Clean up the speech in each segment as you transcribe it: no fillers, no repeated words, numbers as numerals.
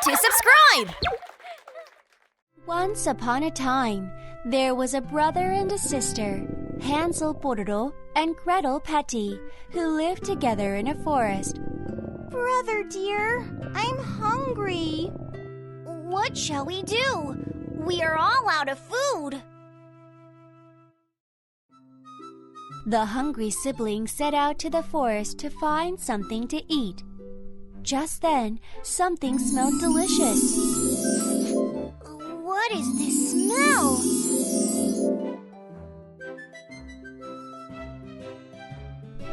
to subscribe! Once upon a time, there was a brother and a sister, Hansel Pororo and Gretel Petty, who lived together in a forest. Brother dear, I'm hungry. What shall we do? We are all out of food. The hungry siblings set out to the forest to find something to eat. Just then, something smelled delicious. What is this smell?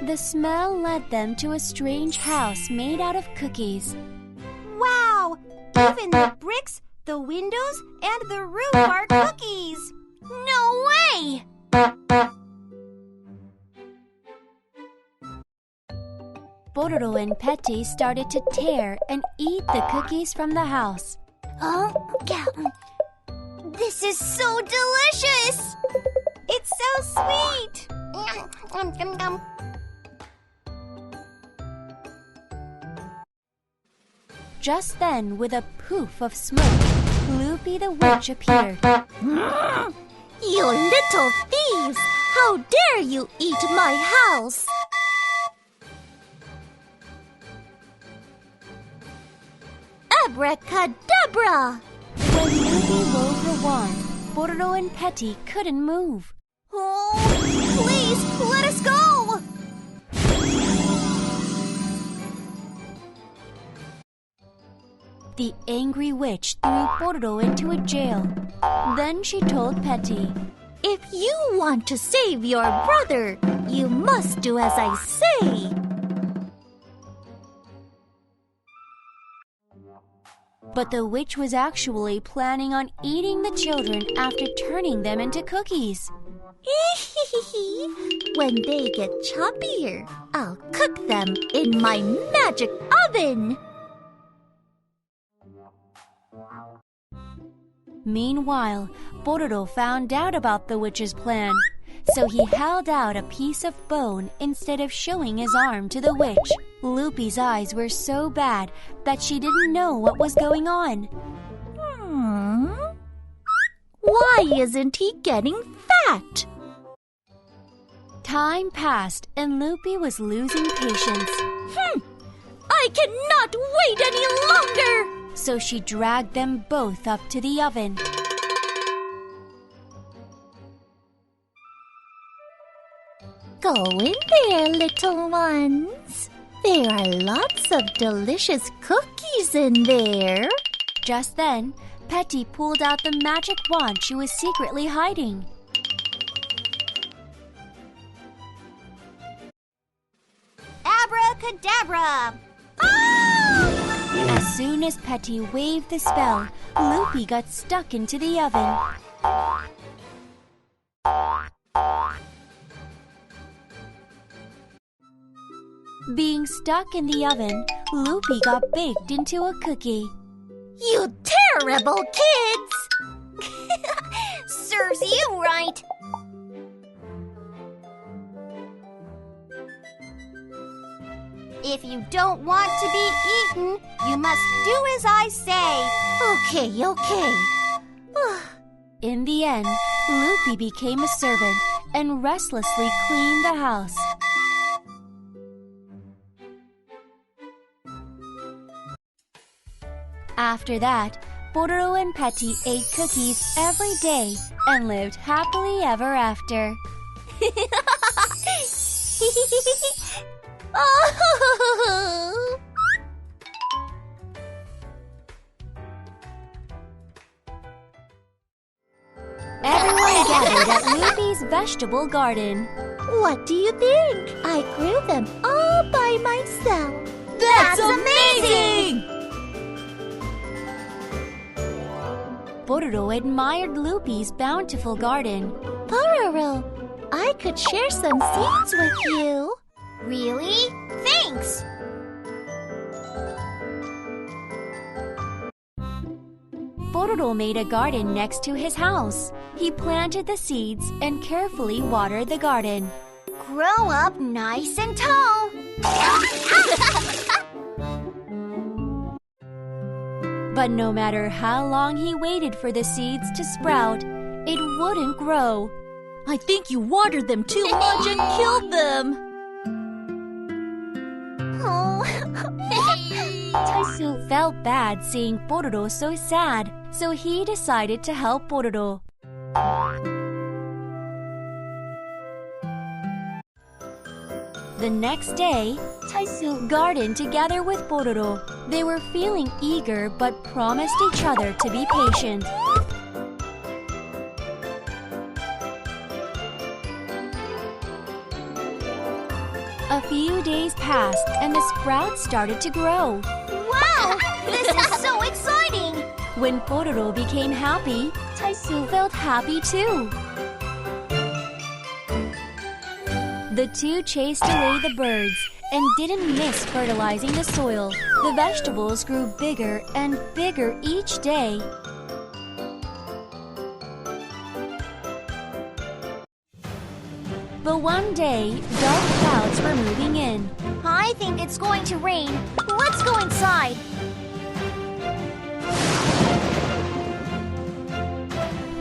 The smell led them to a strange house made out of cookies. Wow! Even the bricks, the windows, and the roof are cookies! No way! Pororo and Petty started to tear and eat the cookies from the house. Oh, this is so delicious! It's so sweet! Just then, with a poof of smoke, Loopy the witch appeared. You little thieves! How dare you eat my house! Abracadabra! When Loopy wove her wand, Pororo and Petty couldn't move. Oh, please, let us go! The angry witch threw Pororo into a jail. Then she told Petty, If you want to save your brother, you must do as I say. But the witch was actually planning on eating the children after turning them into cookies. When they get choppier, I'll cook them in my magic oven. Meanwhile, Pororo found out about the witch's plan, so he held out a piece of bone instead of showing his arm to the witch. Loopy's eyes were so bad that she didn't know what was going on. Why isn't he getting fat? Time passed and Loopy was losing patience. I cannot wait any longer! So she dragged them both up to the oven. Go in there, little ones. There are lots of delicious cookies in there. Just then, Petty pulled out the magic wand she was secretly hiding. Abracadabra! As soon as Petty waved the spell, Loopy got stuck into the oven. Being stuck in the oven, Loopy got baked into a cookie. You terrible kids! Serves you right! If you don't want to be eaten, you must do as I say. Okay. In the end, Loopy became a servant and restlessly cleaned the house. After that, Pororo and Petty ate cookies every day and lived happily ever after. Everyone gathered at Loopy's vegetable garden. What do you think? I grew them all by myself. That's amazing! Pororo admired Loopy's bountiful garden. Pororo, I could share some seeds with you. Really? Thanks! Pororo made a garden next to his house. He planted the seeds and carefully watered the garden. Grow up nice and tall! But no matter how long he waited for the seeds to sprout, it wouldn't grow. I think you watered them too much and killed them. Oh. Tyson felt bad seeing Pororo so sad, so he decided to help Pororo. The next day, Tyson gardened together with Pororo. They were feeling eager but promised each other to be patient. A few days passed and the sprouts started to grow. Wow! This is so exciting! When Pororo became happy, Tyson felt happy too. The two chased away the birds and didn't miss fertilizing the soil. The vegetables grew bigger and bigger each day. But one day, dark clouds were moving in. I think it's going to rain. Let's go inside.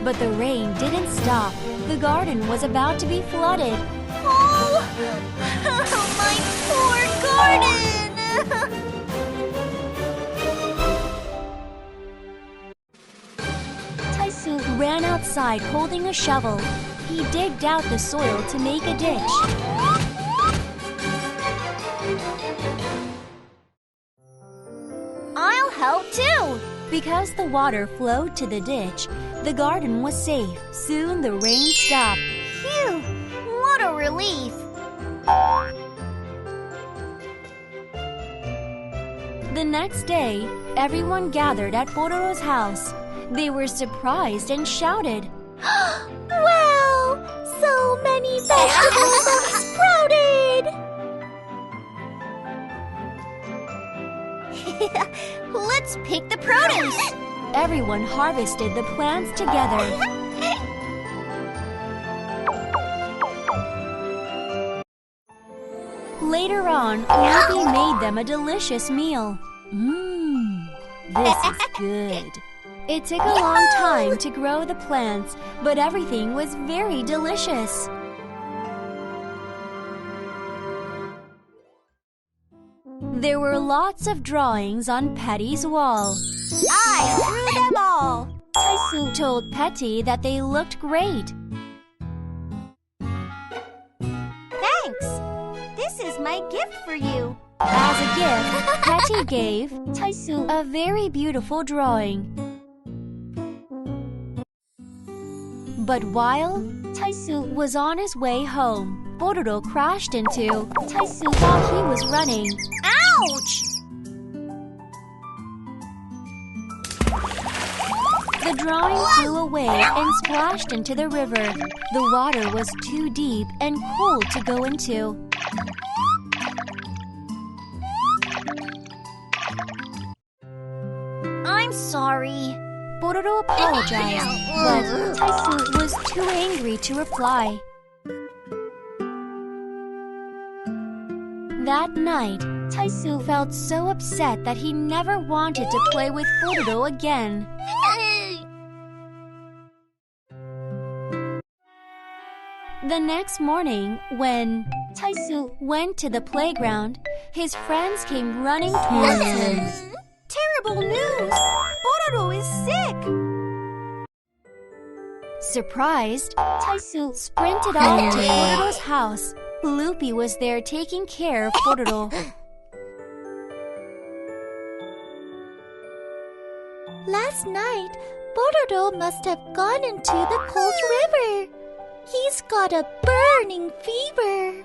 But the rain didn't stop. The garden was about to be flooded. Oh, my poor garden! Tyson ran outside holding a shovel. He digged out the soil to make a ditch. I'll help too! Because the water flowed to the ditch, the garden was safe. Soon the rain stopped. Phew! What a relief! The next day, everyone gathered at Pororo's house. They were surprised and shouted, Wow! So many vegetables have sprouted! Let's pick the produce! Everyone harvested the plants together. Later on, Loopy made them a delicious meal. This is good. It took a long time to grow the plants, but everything was very delicious. There were lots of drawings on Petty's wall. I drew them all! Tyson told Petty that they looked great. Thanks! This is my gift for you. As a gift, Petty gave Tyson a very beautiful drawing. But while Tyson was on his way home, Pororo crashed into Tyson while he was running. Ouch! The drawing flew away and splashed into the river. The water was too deep and cold to go into. I'm sorry. Pororo apologized, but Tyson was too angry to reply. That night, Tyson felt so upset that he never wanted to play with Pororo again. The next morning, when Tyson went to the playground, his friends came running towards him. Terrible news! Pororo is sick! Surprised, Tyson sprinted off to Pororo's house. Loopy was there taking care of Pororo. Last night, Pororo must have gone into the cold river. He's got a burning fever.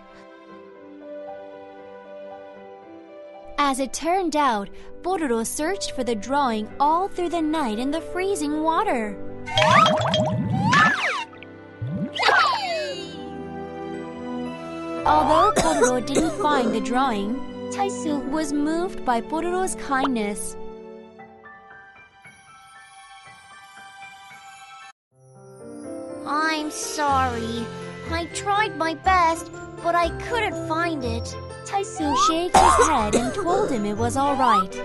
As it turned out, Pororo searched for the drawing all through the night in the freezing water. Although Pororo didn't find the drawing, Tyson was moved by Pororo's kindness. I'm sorry. I tried my best, but I couldn't find it. Tyson shook his head and told him it was all right.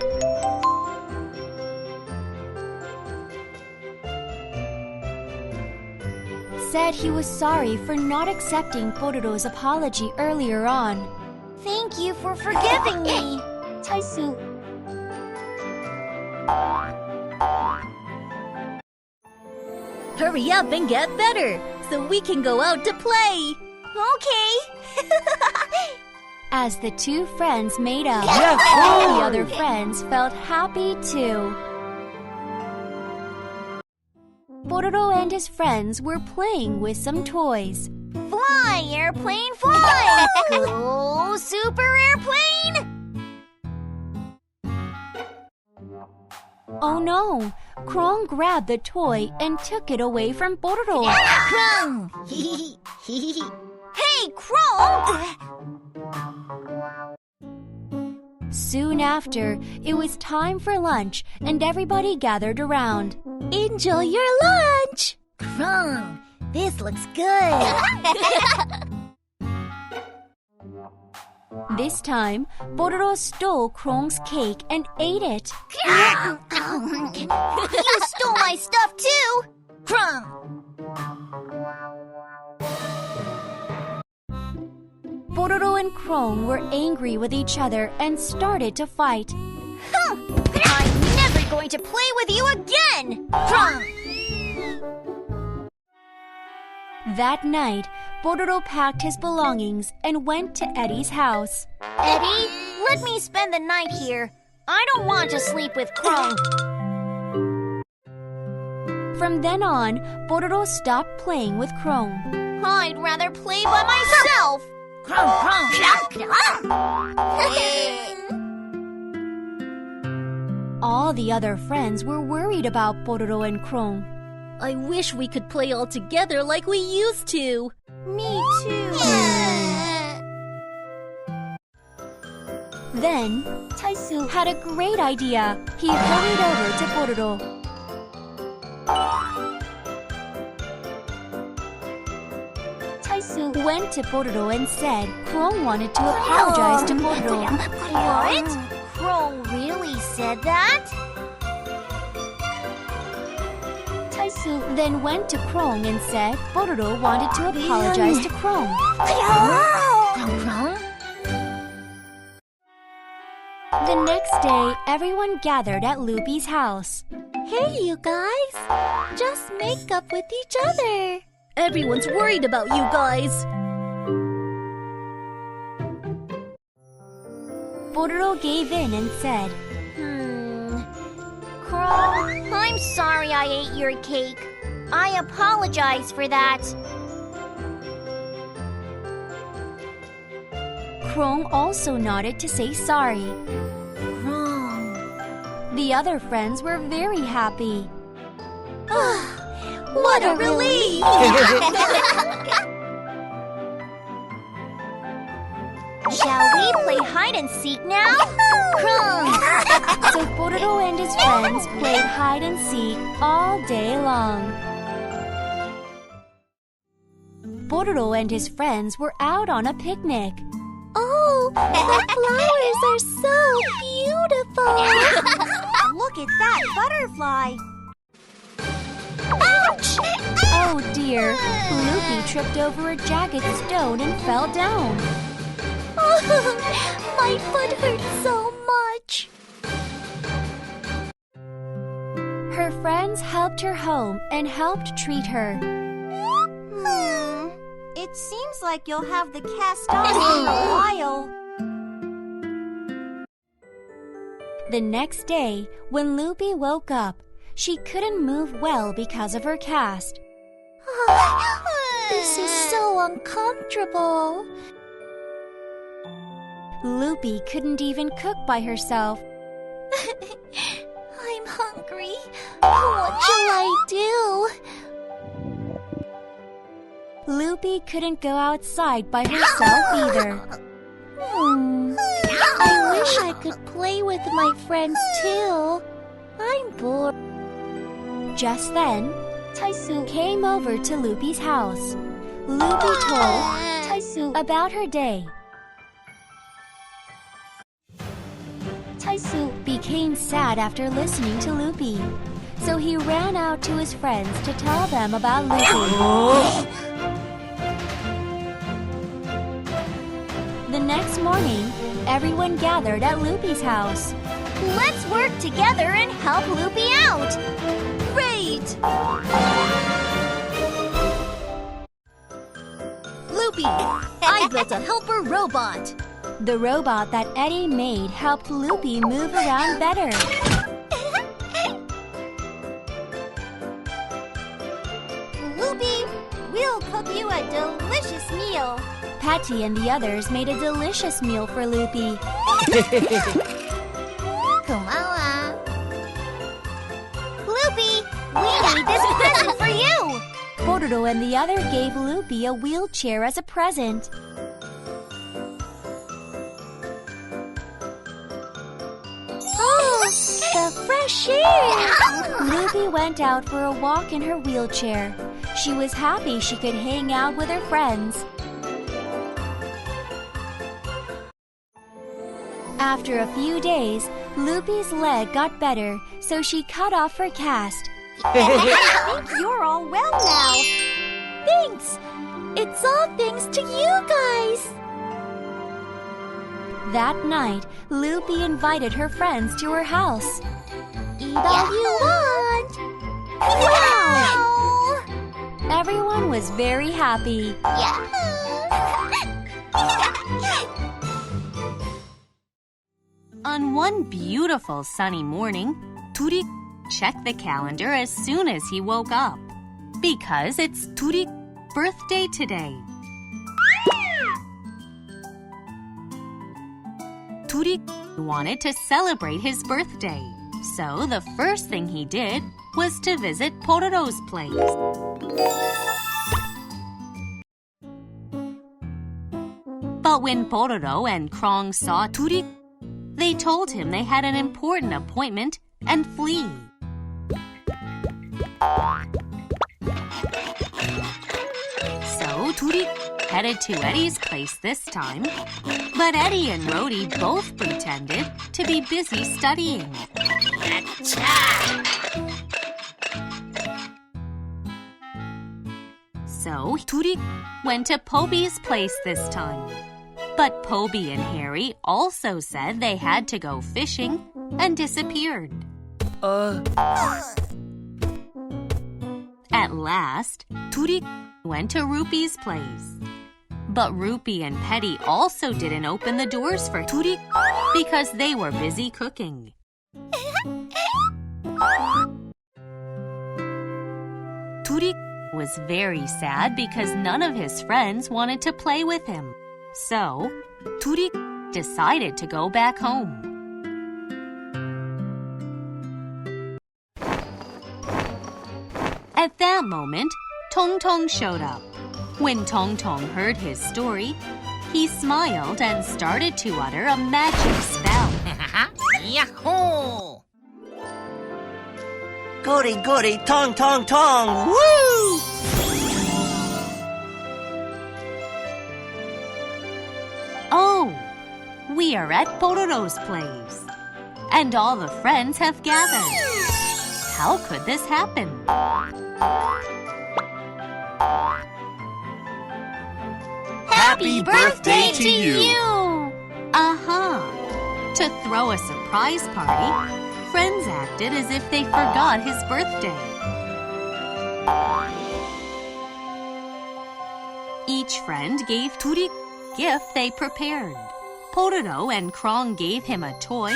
said he was sorry for not accepting Pororo's apology earlier on. Thank you for forgiving me. Tyson. Hurry up and get better, so we can go out to play. Okay. As the two friends made up, all the other friends felt happy too. Pororo and his friends were playing with some toys. Fly, airplane, fly! Go, super airplane! Oh no! Chrome grabbed the toy and took it away from Pororo. Chrome! Hey, Chrome! Soon after, it was time for lunch and everybody gathered around. Enjoy your lunch. Chrome, this looks good. This time, Pororo stole Chrome's cake and ate it. You stole my stuff too! Chrome! Pororo and Chrome were angry with each other and started to fight. I'm never going to play with you again! Chrome! That night, Pororo packed his belongings and went to Eddie's house. Eddie, let me spend the night here. I don't want to sleep with Chrome. From then on, Pororo stopped playing with Chrome. I'd rather play by myself. All the other friends were worried about Pororo and Chrome. I wish we could play all together like we used to. Me too. Then, Tyson had a great idea. He hurried over to Pororo. Tyson Went to Pororo and said Chrome wanted to apologize to Pororo. What? Chrome really said that? Tyson Then went to Chrome and said Pororo wanted to apologize to Chrome. The next day, everyone gathered at Loopy's house. Hey, you guys. Just make up with each other. Everyone's worried about you guys. Pororo gave in and said, Chrome, I'm sorry I ate your cake. I apologize for that. Chrome also nodded to say sorry. Chrome. The other friends were very happy. What a relief! Shall we play hide and seek now? Chrome. So Pororo and his friends played hide and seek all day long. Pororo and his friends were out on a picnic. Oh, the flowers are so beautiful. Look at that butterfly. Ouch! Oh dear, Loopy tripped over a jagged stone and fell down. Oh, my foot hurts so much. Her friends helped her home and helped treat her. It seems like you'll have the cast on for a while. The next day, when Loopy woke up, she couldn't move well because of her cast. This is so uncomfortable. Loopy couldn't even cook by herself. I'm hungry. What shall I do? Loopy couldn't go outside by herself either. I wish I could play with my friends too. I'm bored. Just then, Tyson came over to Loopy's house. Loopy told Tyson about her day. Tyson Became sad after listening to Loopy. so he ran out to his friends to tell them about Loopy. The next morning, everyone gathered at Loopy's house. Let's work together and help Loopy out! Great! Loopy, I built a helper robot. The robot that Eddie made helped Loopy move around better. Loopy, we'll cook you a delicious meal. Patty and the others made a delicious meal for Loopy. 고마워. Loopy, we made this present for you. Pororo and the other gave Loopy a wheelchair as a present. Oh, the fresh air! Loopy went out for a walk in her wheelchair. She was happy she could hang out with her friends. After a few days, Loopy's leg got better, so she cut off her cast. I think you're all well now. Thanks! It's all thanks to you guys! That night, Loopy invited her friends to her house. Eat all you want! Wow! Everyone was very happy. On one beautiful sunny morning, Turik checked the calendar as soon as he woke up, because it's Turik's birthday today. Turik wanted to celebrate his birthday, so the first thing he did was to visit Pororo's place. But when Pororo and Chrome saw Turik, they told him they had an important appointment and flee. So Turik headed to Eddie's place this time, but Eddie and Rhodey both pretended to be busy studying. So Turik went to Poby's place this time. But Poby and Harry also said they had to go fishing and disappeared. At last, Turik went to Rupee's place. But Rupee and Petty also didn't open the doors for Turik because they were busy cooking. Turik was very sad because none of his friends wanted to play with him. So, Turik decided to go back home. At that moment, Tong Tong showed up. When Tong Tong heard his story, he smiled and started to utter a magic spell. Yahoo! Goody goody tong tong tong! Woo! Oh, we are at Pororo's place, and all the friends have gathered. How could this happen? Happy birthday to you! To throw a surprise party, friends acted as if they forgot his birthday. Each friend gave Turik a gift they prepared. Pororo and Chrome gave him a toy,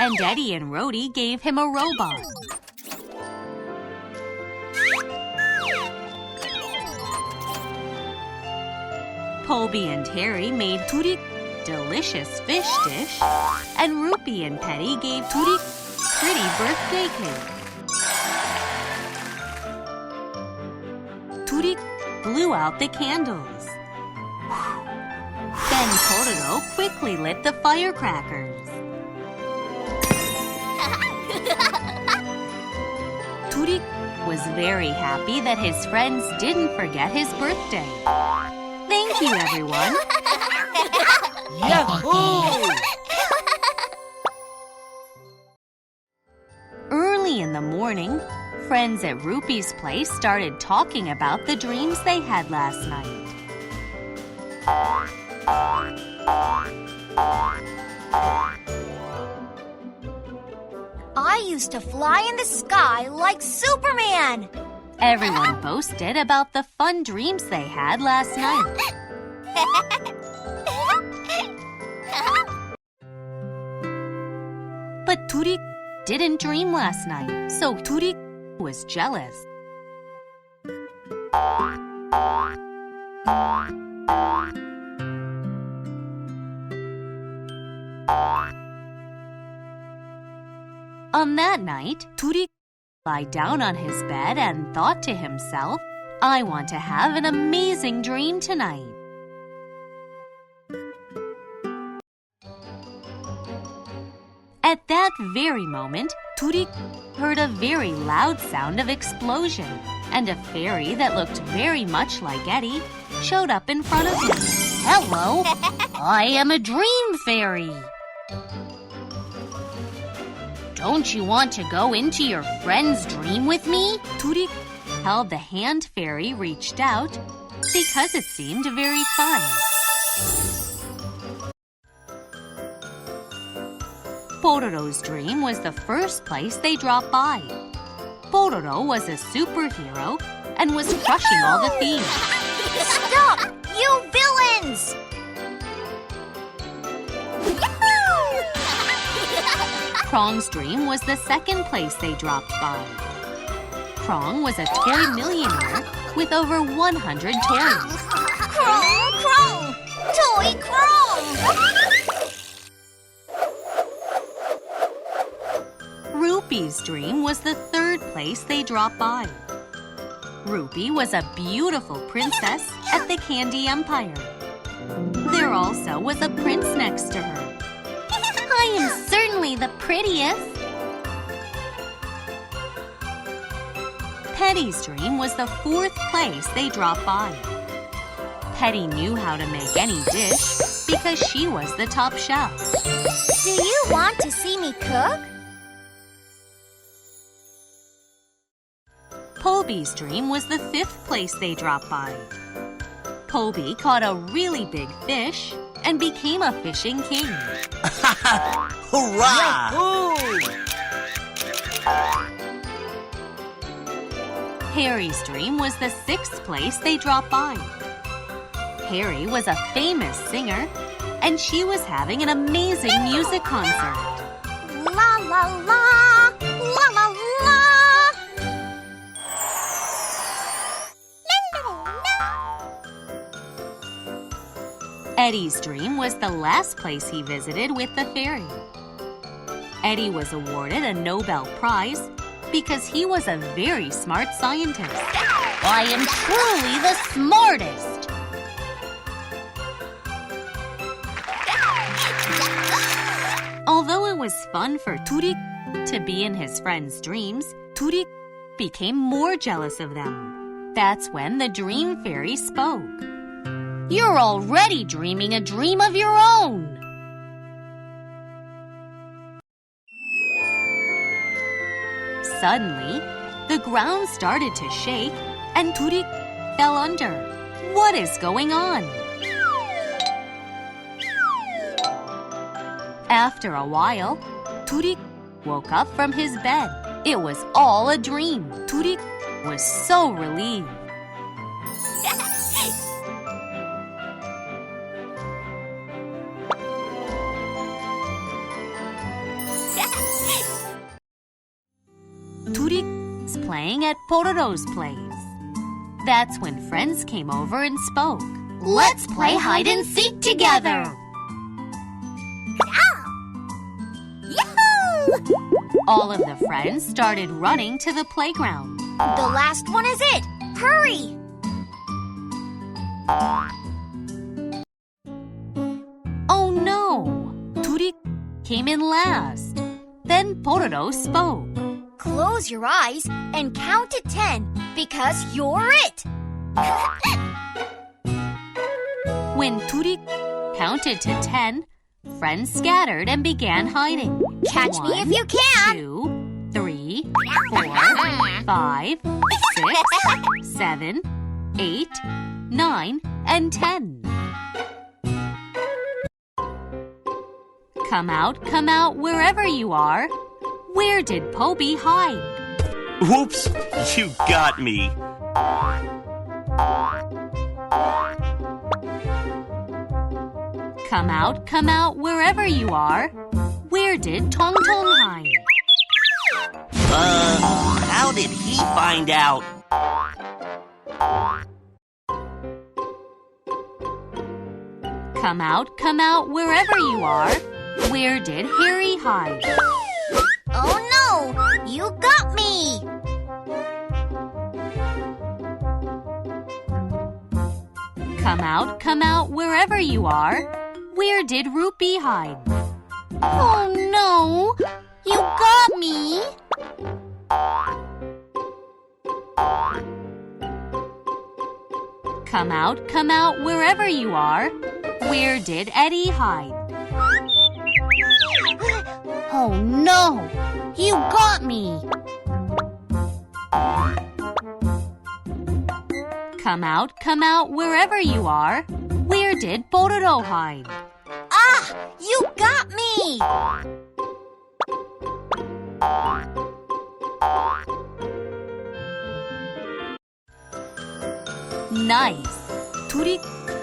and Eddie and Rhodey gave him a robot. Poby and Harry made Turik delicious fish dish, and Rupee and Petty gave Turik pretty birthday cake. Turik blew out the candles. Then Pororo quickly lit the firecrackers. Turik was very happy that his friends didn't forget his birthday. Thank you, everyone. Yahoo! Early in the morning, Friends at Loopy's place started talking about the dreams they had last night. I used to fly in the sky like Superman. Everyone boasted about the fun dreams they had last night. But Turik didn't dream last night, so Turik was jealous. On that night, Turik lay down on his bed and thought to himself, I want to have an amazing dream tonight. At that very moment, Turik heard a very loud sound of explosion, and a fairy that looked very much like Eddie showed up in front of him. Hello, I am a dream fairy. Don't you want to go into your friend's dream with me? Turik held the hand fairy reached out because it seemed very fun. Pororo's dream was the first place they dropped by. Pororo was a superhero and was crushing all the thieves. Stop, you villains! Krong's dream was the second place they dropped by. Krong was a toy millionaire with over 100 toys. Chrome, Chrome! Toy Chrome! Loopy's dream was the third place they dropped by. Loopy was a beautiful princess at the Candy Empire. There also was a prince next to her. I am certainly the prettiest. Petty's dream was the fourth place they dropped by. Petty knew how to make any dish because she was the top chef. Do you want to see me cook? Polby's dream was the fifth place they dropped by. Polby caught a really big fish and became a fishing king. Hurrah! Harry's dream was the sixth place they dropped by. Harry was a famous singer, and she was having an amazing music concert. La la la, la la la. Eddie's dream was the last place he visited with the fairy. Eddie was awarded a Nobel Prize because he was a very smart scientist. I am truly the smartest. Although it was fun for Turik to be in his friends' dreams, Turik became more jealous of them. That's when the dream fairy spoke. You're already dreaming a dream of your own. Suddenly, the ground started to shake and Turik fell under. What is going on? After a while, Turik woke up from his bed. It was all a dream. Turik was so relieved. Turik was playing at Pororo's place. That's when friends came over and spoke. Let's play hide and seek together. All of the friends started running to the playground. The last one is it. Hurry! Oh no! Turik came in last. Then Pororo spoke. Close your eyes and count to 10 because you're it. When Turik counted to 10, friends scattered and began hiding. Catch me if you can. 2, 3, 3, 4, 5, 6, 7, 8, 9, and 10. Come out, wherever you are. Where did Poby hide? Whoops, you got me. Come out, wherever you are. Where did Tong Tong hide? How did he find out? Come out, wherever you are. Where did Harry hide? Oh no! You got me! Come out, wherever you are. Where did Loopy hide? Oh no! You got me! Come out, wherever you are. Where did Eddie hide? Oh no! You got me! Come out, wherever you are. Where did Pororo hide? Ah! You got me! Nice! Turik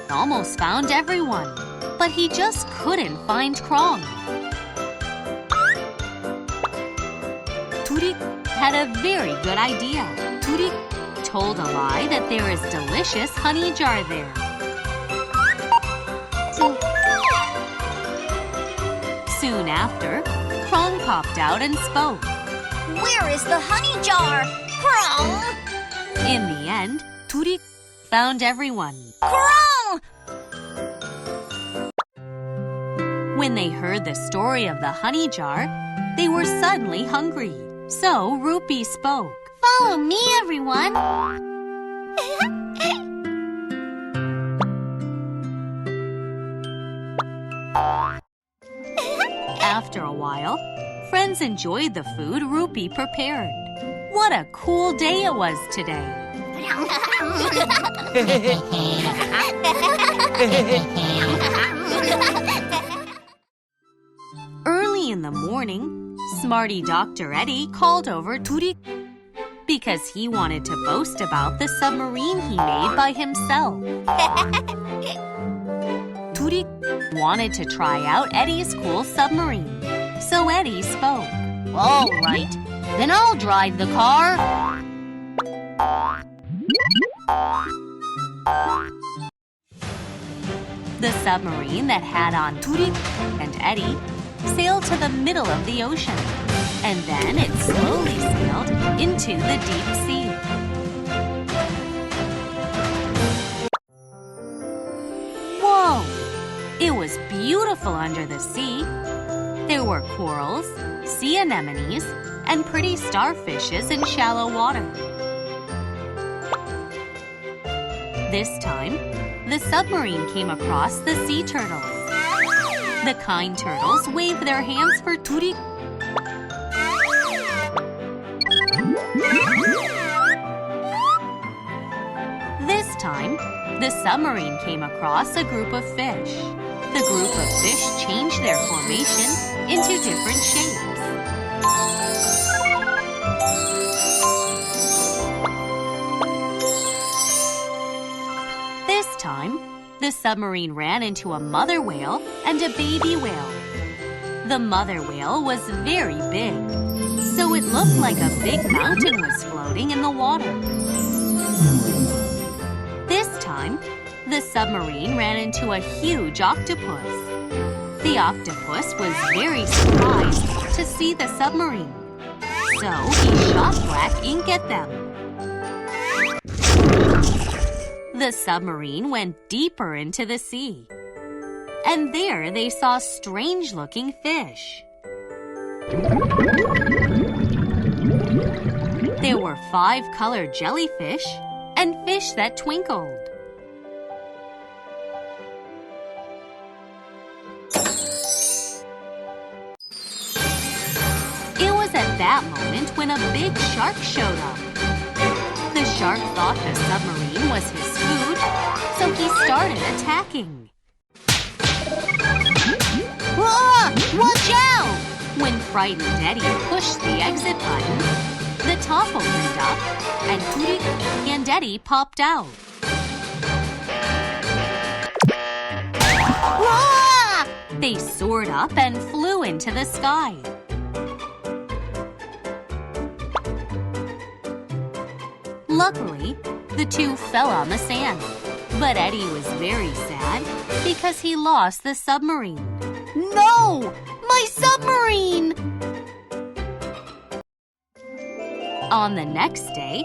almost found everyone, but he just couldn't find Chrome. Turik had a very good idea. Turik told a lie that there is delicious honey jar there. Soon after, Chrome popped out and spoke. Where is the honey jar? Chrome! In the end, Turik found everyone. Chrome! When they heard the story of the honey jar, they were suddenly hungry. So Loopy spoke. Follow me, everyone! After a while, friends enjoyed the food Loopy prepared. What a cool day it was today! Early in the morning, smarty Dr. Eddie called over Turik because he wanted to boast about the submarine he made by himself. Turik wanted to try out Eddie's cool submarine, so Eddie spoke. All right, then I'll drive the car. The submarine that had on Turik and Eddie sailed to the middle of the ocean, and then it slowly sailed into the deep sea. Whoa! It was beautiful under the sea. There were corals, sea anemones, and pretty starfishes in shallow water. This time, the submarine came across the sea turtles. The kind turtles waved their hands for Turik. This time, the submarine came across a group of fish. The group of fish changed their formation into different shapes. This time, the submarine ran into a mother whale and a baby whale. The mother whale was very big, so it looked like a big mountain was floating in the water. This time, the submarine ran into a huge octopus. The octopus was very surprised to see the submarine, so he shot black ink at them. The submarine went deeper into the sea, and there they saw strange-looking fish. There were 5 colored jellyfish and fish that twinkled. It was at that moment when a big shark showed up. The shark thought the submarine was his food, so he started attacking. Ah! Watch out! When frightened Eddie pushed the exit button, the top opened up, and Turik and Eddie popped out. Ah! They soared up and flew into the sky. Luckily, the two fell on the sand, but Eddie was very sad because he lost the submarine. No! My submarine! On the next day,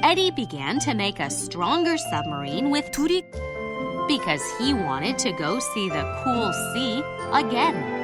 Eddie began to make a stronger submarine with Turik because he wanted to go see the cool sea again.